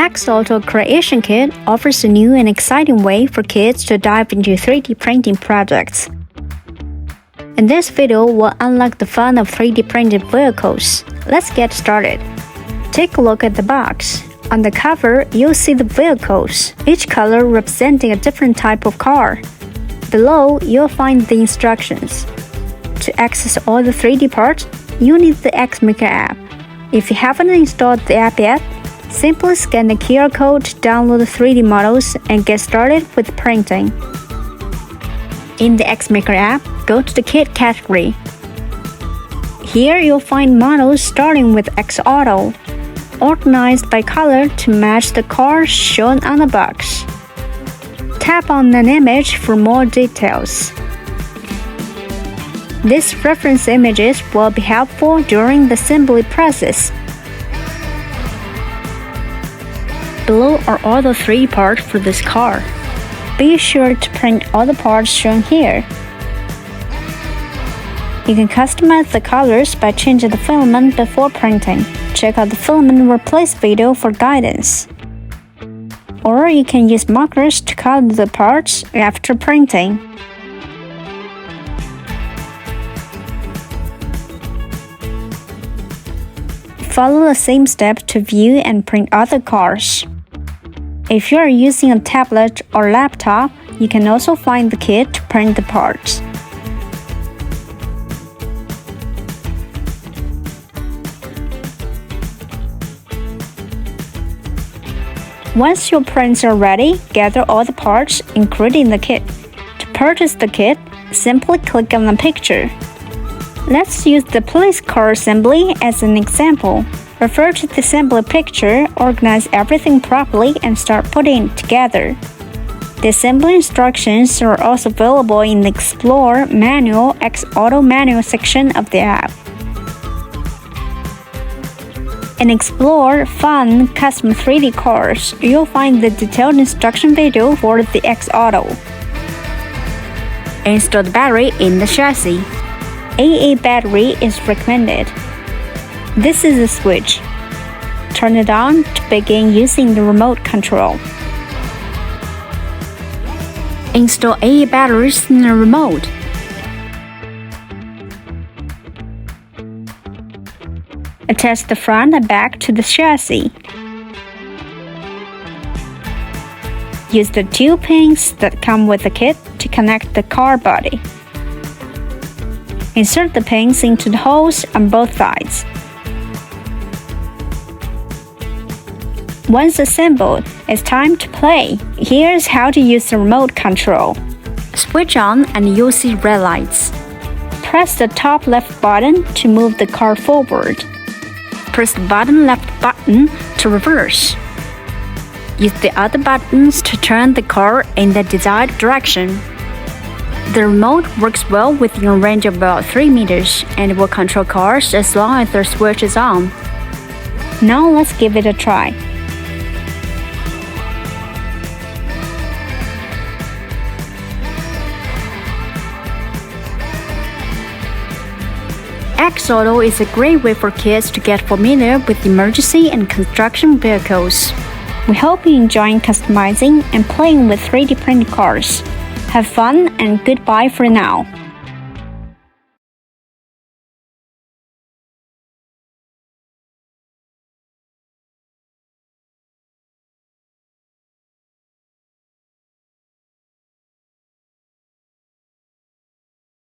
X Auto Creation Kit offers a new and exciting way for kids to dive into 3D printing projects. In this video, we'll unlock the fun of 3D printed vehicles. Let's get started. Take a look at the box. On the cover, you'll see the vehicles, each color representing a different type of car. Below, you'll find the instructions. To access all the 3D parts, you need the XMaker app. If you haven't installed the app yet, simply scan the QR code to download the 3D models and get started with printing. In the XMaker app, go to the Kit category. Here you'll find models starting with X Auto, organized by color to match the cars shown on the box. Tap on an image for more details. These reference images will be helpful during the assembly process. Below are all the 3D parts for this car. Be sure to print all the parts shown here. You can customize the colors by changing the filament before printing. Check out the filament replace video for guidance. Or you can use markers to color the parts after printing. Follow the same steps to view and print other cars. If you are using a tablet or laptop, you can also find the kit to print the parts. Once your prints are ready, gather all the parts, including the kit. To purchase the kit, simply click on the picture. Let's use the police car assembly as an example. Refer to the assembly picture, organize everything properly, and start putting it together. The assembly instructions are also available in the Explore Manual X Auto Manual section of the app. In Explore Fun Custom 3D Cars, you'll find the detailed instruction video for the X Auto. Install the battery in the chassis. AA battery is recommended. This is the switch. Turn it on to begin using the remote control. Install AA batteries in the remote. Attach the front and back to the chassis. Use the 2 pins that come with the kit to connect the car body. Insert the pins into the holes on both sides. Once assembled, it's time to play. Here's how to use the remote control. Switch on and you'll see red lights. Press the top left button to move the car forward. Press the bottom left button to reverse. Use the other buttons to turn the car in the desired direction. The remote works well within a range of about 3 meters and will control cars as long as their switch is on. Now let's give it a try. X Auto is a great way for kids to get familiar with emergency and construction vehicles. We hope you enjoy customizing and playing with 3D printed cars. Have fun and goodbye for now.